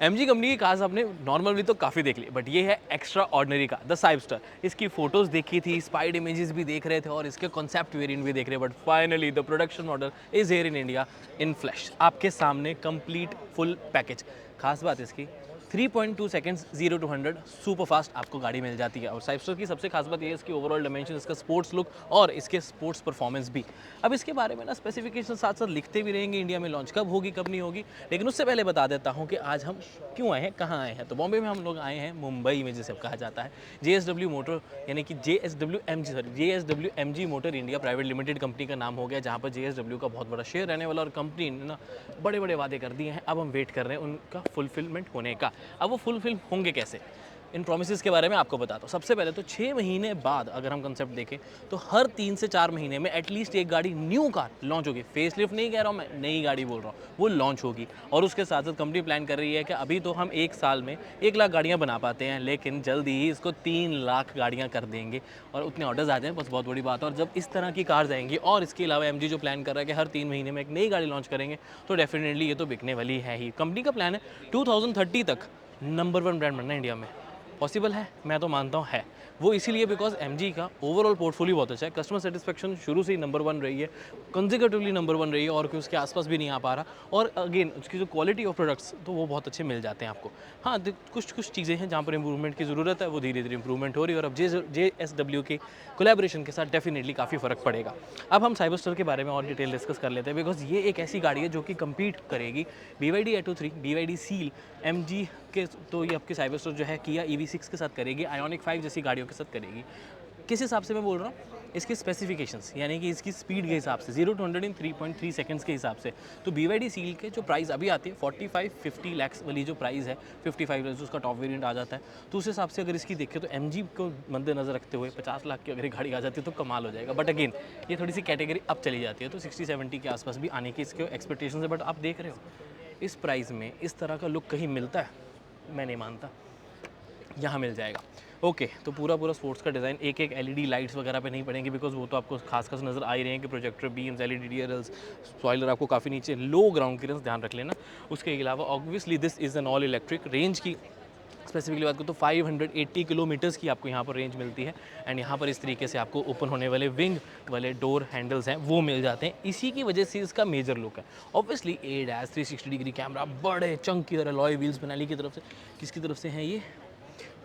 MG company की cars आपने normally तो काफ़ी देख ली, बट ये है एक्स्ट्रा ऑर्डिनरी कार, द साइबस्टर। इसकी फोटोज़ देखी थी, स्पाइड इमेजेस भी देख रहे थे और इसके कॉन्सेप्ट वेरिएंट भी देख रहे हैं, but finally the production model is here in India in flash. आपके सामने कंप्लीट फुल पैकेज। खास बात इसकी 3.2 सेकंड्स 0 to 100 सुपर फास्ट आपको गाड़ी मिल जाती है। और साइबस्टर की सबसे खास बात ये है इसकी ओवरऑल डायमेंशन, इसका स्पोर्ट्स लुक और इसके स्पोर्ट्स परफॉर्मेंस भी। अब इसके बारे में ना स्पेसिफिकेशन साथ साथ लिखते भी रहेंगे, इंडिया में लॉन्च कब होगी कब नहीं होगी, लेकिन उससे पहले बता देता हूँ कि आज हम क्यों आए हैं, कहाँ आए हैं। तो बॉम्बे में हम लोग आए हैं, मुंबई में जिसे कहा जाता है JSW मोटर, यानी कि JSW motor India private limited company का नाम हो गया, जहाँ पर JSW का बहुत बड़ा शेयर रहने वाला। और कंपनी ने ना बड़े बड़े वादे कर दिए हैं, अब हम वेट कर रहे हैं उनका फुलफिलमेंट होने का। अब वो फुलफिल होंगे कैसे, इन प्रोमिसेस के बारे में आपको बताता हूँ। सबसे पहले तो 6 महीने बाद अगर हम कंसेप्ट देखें तो हर 3 से 4 महीने में एटलीस्ट एक गाड़ी न्यू कार लॉन्च होगी। फेसलिफ्ट नहीं कह रहा हूँ मैं, नई गाड़ी बोल रहा हूँ, वो लॉन्च होगी। और उसके साथ साथ कंपनी प्लान कर रही है कि अभी तो हम एक साल में 1 लाख गाड़ियाँ बना पाते हैं, लेकिन जल्दी ही इसको 3 लाख गाड़ियाँ कर देंगे और उतने ऑर्डर्स आ जाएँ, बस बहुत बड़ी बात है। और जब इस तरह की कार्स आएंगी और इसके अलावा एमजी जो प्लान कर रहा है कि हर 3 महीने में एक नई गाड़ी लॉन्च करेंगे, तो डेफिनेटली ये तो बिकने वाली है ही। कंपनी का प्लान है 2030 तक नंबर 1 ब्रांड बनना इंडिया में। पॉसिबल है, मैं तो मानता हूँ है। वो इसीलिए बिकॉज एमजी का ओवरऑल पोर्टफोलियो बहुत अच्छा है, कस्टमर सेटिस्फेक्शन शुरू से ही नंबर 1 रही है, कंसेक्यूटिवली नंबर 1 रही है, और कि उसके आसपास भी नहीं आ पा रहा। और अगेन उसकी जो क्वालिटी ऑफ प्रोडक्ट्स तो वो बहुत अच्छे मिल जाते हैं आपको। हाँ, कुछ चीज़ें हैं जहाँ पर इंप्रूवमेंट की ज़रूरत है, वो धीरे धीरे इंप्रूवमेंट हो रही है, और अब JSW के कोलैबोरेशन के साथ डेफिनेटली काफ़ी फ़र्क पड़ेगा। अब हम साइबरस्टर के बारे में और डिटेल डिस्कस कर लेते हैं, बिकॉज ये एक ऐसी गाड़ी है जो कि कम्पीट करेगी BYD Atto 3, BYD Seal, MG के, तो ये आपके साइबरस्टर जो है किया EV6 के साथ करेगी, आयोनिक 5 जैसी गाड़ियों के साथ करेगी। किस हिसाब से मैं बोल रहा हूँ, इसके स्पेसिफिकेशंस यानी कि इसकी स्पीड के हिसाब से 0 to 100 इन 3.3 सेकंड्स के हिसाब से। तो BYD सील के जो प्राइस अभी आती है 45-50 लाख वाली जो प्राइस है, 55 लाख उसका टॉप वेरिएंट आ जाता है, तो उस हिसाब से अगर इसकी देखें तो MG को मद्देनजर रखते हुए 50 लाख की अगर गाड़ी आ जाती है तो कमाल हो जाएगा। बट अगेन ये थोड़ी सी कैटेगरी अब चली जाती है, तो 60-70 के आसपास भी आने की इसके एक्सपेक्टेशन है। बट आप देख रहे हो इस प्राइस में इस तरह का लुक कहीं मिलता है, मैं नहीं मानता, यहाँ मिल जाएगा। ओके, तो पूरा स्पोर्ट्स का डिज़ाइन, एक LED लाइट्स वगैरह पे नहीं पड़ेंगी, बिकॉज वो तो आपको खास नज़र आ ही रहे हैं कि projector beams, LED DRLs, spoiler आपको काफ़ी नीचे, लो ग्राउंड क्लियरेंस ध्यान रख लेना। उसके अलावा obviously this is an all electric. Range की स्पेसिफिकली बात करूँ तो 580 किलोमीटर्स की आपको यहाँ पर रेंज मिलती है। एंड यहाँ पर इस तरीके से आपको ओपन होने वाले विंग वाले डोर हैंडल्स हैं वो मिल जाते हैं, इसी की वजह से इसका मेजर लुक है। ऑब्वियसली ADAS 360 डिग्री कैमरा, बड़े चंक की तरह लॉय व्हील्स बनाली की तरफ से, किसकी तरफ से हैं ये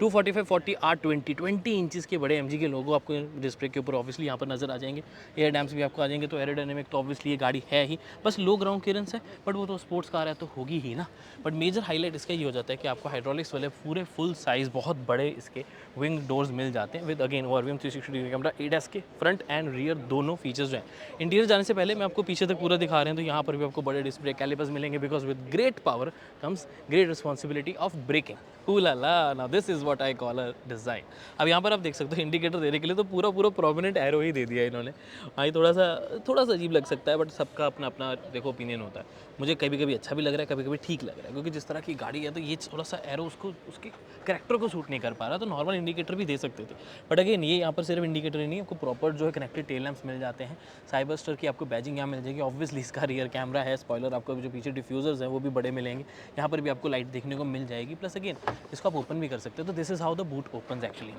245/40 R20 20 इंचज़ के बड़े MG के लोगो आपको डिस्प्ले के ऊपर ऑब्वियसली यहाँ पर नज़र आ जाएंगे। एयर डैम्स भी आपको आ जाएंगे। तो एरोडायनेमिक तो ऑब्वियसली ये गाड़ी है ही, बस लो ग्राउंड क्लियरेंस है, बट वो तो स्पोर्ट्स कार है तो होगी ही ना। बट मेजर हाईलाइट इसका ये हो जाता है कि आपको हाइड्रोलिक्स वाले पूरे फुल साइज़ बहुत बड़े इसके विंग डोर्स मिल जाते हैं, with again ORVM 360 degree camera, ADAS के फ्रंट एंड रियर दोनों फीचर्स जो हैं। इंटीरियर जाने से पहले मैं आपको पीछे तक पूरा दिखा रहे हैं, तो यहाँ पर भी आपको बड़े डिस्प्ले कैलिपर्स मिलेंगे, because with great power comes great responsibility of braking. ला now this is what I call a design. अब यहाँ पर आप देख सकते हो इंडिकेटर देने के लिए तो पूरा प्रोमिनेंट एरो ही दे दिया इन्होंने। भाई थोड़ा सा अजीब लग सकता है, बट सबका अपना अपना देखो ओपिनियन होता है। मुझे कभी कभी अच्छा भी लग रहा है, कभी कभी ठीक लग रहा है, क्योंकि जिस तरह की गाड़ी है तो ये थोड़ा सा एरो उसको उसके करेक्टर को सूट नहीं कर पा रहा, तो नॉर्मल इंडिकेटर भी दे सकते थे। बट अगेन ये यहाँ पर सिर्फ इंडिकेटर ही नहीं, आपको प्रॉपर जो है कनेक्टेड टेल लैंप्स मिल जाते हैं। साइबरस्टर की आपको बैजिंग यहाँ मिल जाएगी। ऑब्वियसली इसका रियर कैमरा है, स्पॉइलर आपको जो पीछे डिफ्यूजर्स हैं वो भी बड़े मिलेंगे, यहाँ पर भी आपको लाइट देखने को मिल जाएगी। प्लस अगेन इसको आप ओपन भी कर सकते हो, तो this is how the boot opens actually.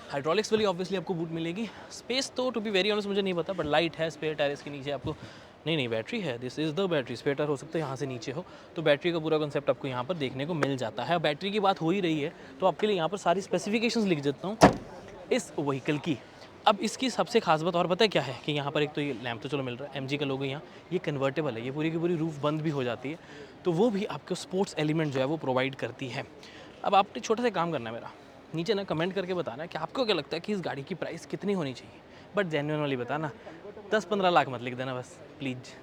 Hydraulics वाली ऑब्वियसली आपको बूट मिलेगी। स्पेस तो टू बी वेरी ऑनेस्ट मुझे नहीं पता, बट लाइट है। स्पेयर टायर इसके नीचे आपको नहीं बैटरी है, this is the battery. Spare tyre हो सकता है यहाँ से नीचे हो, तो बैटरी का पूरा कॉन्सेप्ट आपको यहाँ पर देखने को मिल जाता है। बैटरी की बात हो ही रही है तो आपके लिए यहाँ पर सारी स्पेसिफिकेशंस लिख देता हूँ इस व्हीकल की। अब इसकी सबसे खास बात और पता है क्या है कि यहाँ पर एक तो ये लैंप तो चलो मिल रहा है, MG का लोगो यहाँ, ये कन्वर्टेबल है, ये पूरी की पूरी रूफ बंद भी हो जाती है, तो वो भी आपको स्पोर्ट्स एलिमेंट जो है वो प्रोवाइड करती है। अब आपने छोटा सा काम करना है मेरा, नीचे ना कमेंट करके बताना कि आपको क्या लगता है कि इस गाड़ी की प्राइस कितनी होनी चाहिए, बट जेन्युइन वाली बताना, 10-15 लाख मत लिख देना बस प्लीज़।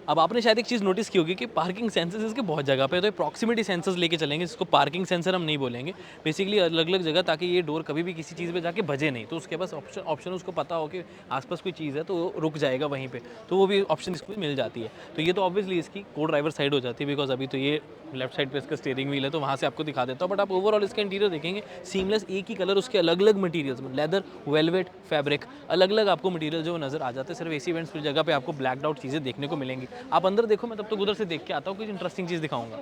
अब आपने शायद एक चीज़ नोटिस की होगी कि पार्किंग सेंसर्स इसके बहुत जगह पे है, तो प्रॉक्सिमिटी सेंसर्स लेके चलेंगे, जिसको पार्किंग सेंसर हम नहीं बोलेंगे, बेसिकली अलग अलग जगह, ताकि ये डोर कभी भी किसी चीज़ पे जाके बजे नहीं, तो उसके पास ऑप्शन उसको पता हो कि आसपास कोई चीज़ है तो वो रुक जाएगा वहीं पे, तो वो भी ऑप्शन इसको मिल जाती है। तो ये तो ऑब्वियसली इसकी को ड्राइवर साइड हो जाती है, बिकॉज अभी तो ये लेफ्ट साइड पे इसका स्टीयरिंग व्हील है, तो वहाँ से आपको दिखा देता हूँ। बट आप ओवरऑल इसका इंटीरियर देखेंगे सीमलेस, एक ही कलर, उसके अलग अलग मटीरियल्स में, लेदर, वेलवेट, फैब्रिक, अलग अलग आपको मटीरियल जो नज़र आ जाते हैं। सिर्फ AC वेंट्स की जगह पे आपको ब्लैकड आउट चीज़ें देखने को मिलेंगी। आप अंदर देखो, मैं तब तक उधर से देख के आता हूँ, कुछ इंटरेस्टिंग चीज़ दिखाऊंगा।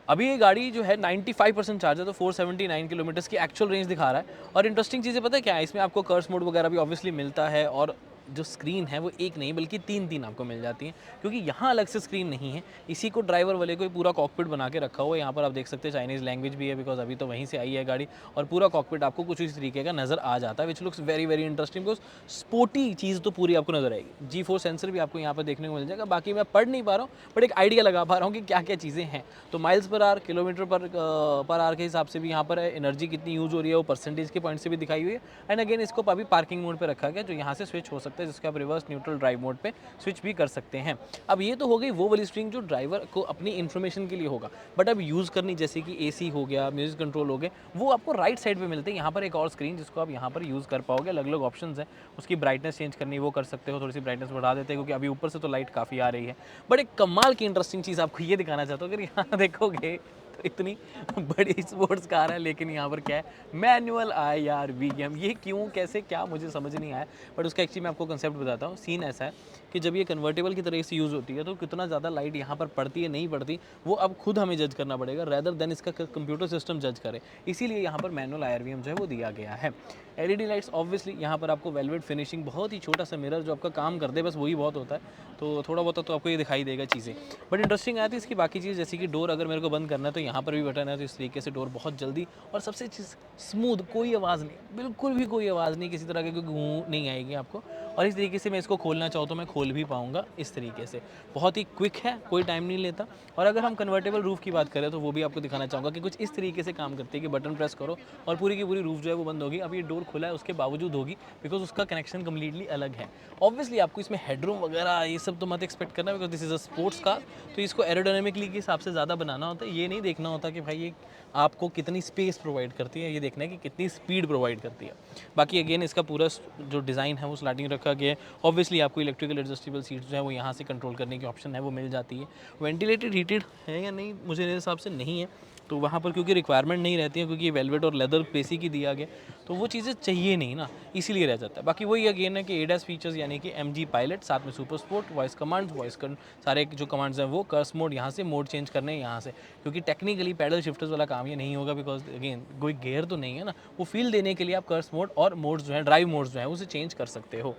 अभी ये गाड़ी जो है 95% चार्ज है, तो 479 किलोमीटर्स की एक्चुअल रेंज दिखा रहा है। और इंटरेस्टिंग चीज़ें पता है क्या है, इसमें आपको कर्स मोड वगैरह भी ऑब्वियसली मिलता है, और जो स्क्रीन है वो एक नहीं बल्कि तीन आपको मिल जाती हैं, क्योंकि यहाँ अलग से स्क्रीन नहीं है, इसी को ड्राइवर वाले को पूरा कॉकपिट बना के रखा हुआ है। यहाँ पर आप देख सकते हैं चाइनीज़ लैंग्वेज भी है, बिकॉज अभी तो वहीं से आई है गाड़ी, और पूरा कॉकपिट आपको कुछ इस तरीके का नज़र आ जाता है, which looks very very interesting, because sporty चीज़ तो पूरी आपको नजर आएगी। G4 सेंसर भी आपको यहाँ पर देखने को मिल जाएगा। बाकी मैं पढ़ नहीं पा रहा हूँ, बट एक आइडिया लगा पा रहा हूँ कि क्या क्या चीज़ें हैं। तो माइल्स पर आर, किलोमीटर पर आर के हिसाब से भी यहाँ पर एनर्जी कितनी यूज़ हो रही है वो परसेंटेज के पॉइंट से भी दिखाई हुई है। एंड अगेन इसको अभी पार्किंग मोड पे रखा गया, जो यहाँ से स्विच हो सकता है, जिसका आप रिवर्स न्यूट्रल ड्राइव मोड पे स्विच भी कर सकते हैं। अब ये तो हो गई वो वाली स्ट्रिंग जो ड्राइवर को अपनी इन्फॉर्मेशन के लिए होगा, बट अब यूज़ करनी, जैसे कि AC हो गया, म्यूजिक कंट्रोल हो गए, वो आपको राइट साइड पे मिलते हैं। यहाँ पर एक और स्क्रीन जिसको आप यहाँ पर यूज़ कर पाओगे, अलग अलग ऑप्शन है, उसकी ब्राइटनेस चेंज करनी वो कर सकते हो, थोड़ी सी ब्राइटनेस बढ़ा देते हैं, क्योंकि अभी ऊपर से तो लाइट काफ़ी आ रही है। बट एक कमाल की इंटरेस्टिंग चीज़ आपको ये दिखाना चाहता हूँ, अगर यहाँ देखोगे तो इतनी बड़ी स्पोर्ट्स कार है, लेकिन यहाँ पर क्या है, मैनुअल IRVM। ये क्यों, कैसे, क्या, मुझे समझ नहीं आया, बट उसका एक्चुअली मैं आपको कंसेप्ट बताता हूँ। सीन ऐसा है कि जब ये कन्वर्टेबल की तरह से यूज़ होती है, तो कितना ज़्यादा लाइट यहाँ पर पड़ती है, नहीं पड़ती, वो अब खुद हमें जज करना पड़ेगा, रेदर देन इसका कंप्यूटर सिस्टम जज करे। इसीलिए यहाँ पर मैनुअल IRVM जो है वो दिया गया है। LED लाइट्स ऑब्वियसली यहाँ पर आपको वेलवेट फिनिशिंग, बहुत ही छोटा सा मिरर जो आपका काम कर दे, बस वही बहुत होता है, तो थोड़ा बहुत तो आपको ये दिखाई देगा चीज़ें। बट इंटरेस्टिंग आती है इसकी बाकी चीज़, जैसे कि डोर अगर मेरे को बंद करना है तो यहाँ पर भी बटन है, तो इस तरीके से डोर बहुत जल्दी, और सबसे चीज़ स्मूथ, कोई आवाज़ नहीं, बिल्कुल भी कोई आवाज़ नहीं, किसी तरह की कोई गूं नहीं आएगी आपको। और इस तरीके से मैं इसको खोलना चाहूँ तो मैं खोल भी पाऊँगा इस तरीके से, बहुत ही क्विक है, कोई टाइम नहीं लेता। और अगर हम कन्वर्टेबल रूफ़ की बात करें तो वो भी आपको दिखाना चाहूँगा कि कुछ इस तरीके से काम करती है कि बटन प्रेस करो और पूरी की पूरी रूफ़ जो है वो बंद होगी। अब ये डोर खुला है उसके बावजूद होगी, बिकॉज उसका कनेक्शन कम्प्लीटली अलग है। ऑब्वियसली आपको इसमें हेडरूम वगैरह ये सब तो मत एक्सपेक्ट करना, because this is a sports car, तो इसको एरोडायनेमिकली के हिसाब से ज़्यादा बनाना होता है। ये नहीं देखना होता कि भाई ये आपको कितनी स्पेस प्रोवाइड करती है, ये देखना है कि कितनी स्पीड प्रोवाइड करती है। बाकी अगेन इसका पूरा जो डिज़ाइन है वो स्लाइडिंग रखा गया है। ऑब्वियसली आपको इलेक्ट्रिकल एडजस्टेबल सीट्स जो है वो यहाँ से कंट्रोल करने की ऑप्शन है वो मिल जाती है। वेंटिलेटेड हीटेड है या नहीं, मुझे मेरे हिसाब से नहीं है, तो वहाँ पर क्योंकि रिक्वायरमेंट नहीं रहती है, क्योंकि ये वेलवेट और लेदर बेसिक ही दिया गया, तो वो चीज़ें चाहिए नहीं ना, इसीलिए रह जाता है। बाकी वही अगेन है कि ADAS फीचर्स, यानी कि MG पायलट, साथ में सुपर स्पोर्ट, वॉइस कमांड्स, सारे जो कमांड्स हैं वो, कर्स मोड यहाँ से, मोड चेंज करने हैं यहाँ से, क्योंकि टेक्निकली पैडल शिफ्टर्स वाला काम ये नहीं होगा, बिकॉज अगेन कोई गेयर तो नहीं है ना, वो फील देने के लिए आप कर्स मोड और मोड्स जो है, ड्राइव मोड्स जो है उसे चेंज कर सकते हो।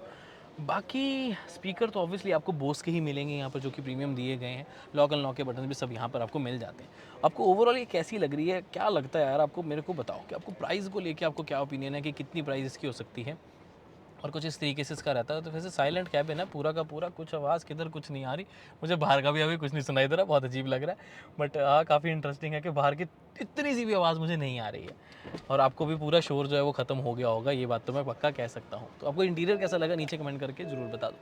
बाकी स्पीकर तो ऑब्वियसली आपको बोस के ही मिलेंगे यहाँ पर, जो कि प्रीमियम दिए गए हैं। लॉक अनलॉक के बटन भी सब यहाँ पर आपको मिल जाते हैं। आपको ओवरऑल ये कैसी लग रही है, क्या लगता है यार आपको, मेरे को बताओ कि आपको प्राइस को लेके आपको क्या ओपिनियन है, कि कितनी प्राइस इसकी हो सकती है, और कुछ इस तरीके से इसका रहता है। तो वैसे साइलेंट कैबिन है पूरा का पूरा, कुछ आवाज़ किधर कुछ नहीं आ रही, मुझे बाहर का भी अभी कुछ नहीं सुनाई दे रहा, बहुत अजीब लग रहा है। बट हाँ, काफ़ी इंटरेस्टिंग है कि बाहर की इतनी सी भी आवाज़ मुझे नहीं आ रही है, और आपको भी पूरा शोर जो है वो ख़त्म हो गया होगा, ये बात तो मैं पक्का कह सकता हूँ। तो आपको इंटीरियर कैसा लगा नीचे कमेंट करके ज़रूर बता दो।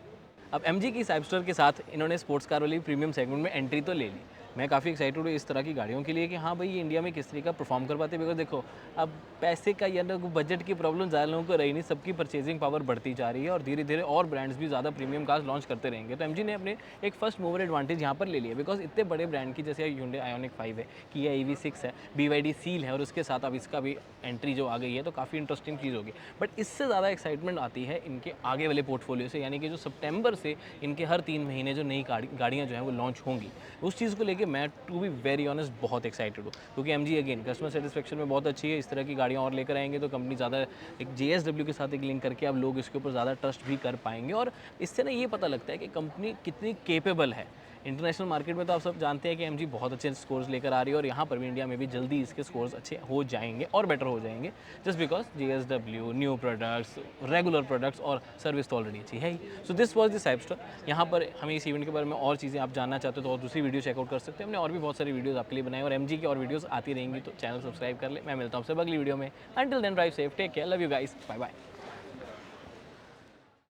अब MG की साइबस्टर के साथ इन्होंने स्पोर्ट्स कार वाली प्रीमियम सेगमेंट में एंट्री तो ले ली। मैं काफ़ी एक्साइटेड हूँ इस तरह की गाड़ियों के लिए कि हाँ भाई, ये इंडिया में किस तरीके का परफॉर्म कर पाते हैं। बिकॉज देखो, अब पैसे का या ना बजट की प्रॉब्लम ज़्यादा लोगों को रही नहीं, सबकी परचेजिंग पावर बढ़ती जा रही है, और धीरे धीरे और ब्रांड्स भी ज़्यादा प्रीमियम कार्स लॉन्च करते रहेंगे। तो MG ने अपने एक फर्स्ट मूवर एडवांटेज यहाँ पर ले लिया, बिकॉज इतने बड़े ब्रांड की जैसे Hyundai Ioniq 5 है, Kia EV6 है, BYD Seal है, और उसके साथ अब इसका भी एंट्री जो आ गई है, तो काफ़ी इंटरेस्टिंग चीज़ होगी। बट इससे ज़्यादा एक्साइटमेंट आती है इनके आगे वाले पोर्टफोलियो से, यानी कि जो सितंबर से इनके हर 3 महीने जो नई गाड़ियाँ जो हैं वो लॉन्च होंगी, उस चीज़ को लेके मैं टू बी वेरी ऑनेस्ट बहुत एक्साइटेड हूँ। क्योंकि MG अगेन कस्टमर सेटिस्फेक्शन में बहुत अच्छी है, इस तरह की गाड़ियाँ और लेकर आएंगे तो कंपनी ज़्यादा एक JSW के साथ एक लिंक करके अब लोग इसके ऊपर ज़्यादा ट्रस्ट भी कर पाएंगे, और इससे ना ये पता लगता है कि कंपनी कितनी केपेबल है। इंटरनेशनल मार्केट में तो आप सब जानते हैं कि MG बहुत अच्छे स्कोर्स लेकर आ रही है, और यहाँ पर भी इंडिया में भी जल्दी इसके स्कोर्स अच्छे हो जाएंगे और बेटर हो जाएंगे, just because JSW, new products, regular products, और सर्विस तो ऑलरेडी अच्छी है ही। So this was the Cyberster. यहाँ पर हमें इस इवेंट के बारे में और चीज़ें आप जानना चाहते हो तो और दूसरी वीडियो चेकआउट कर सकते हैं। हमने और भी बहुत सारी वीडियोज़ आपके लिए बनाई, और MG की और वीडियोज़ आती रहेंगी, तो चैनल सब्सक्राइब कर ले। मैं मिलता हूँ आपसे अगली वीडियो में। Until then drive safe, take care, love you guys, bye bye.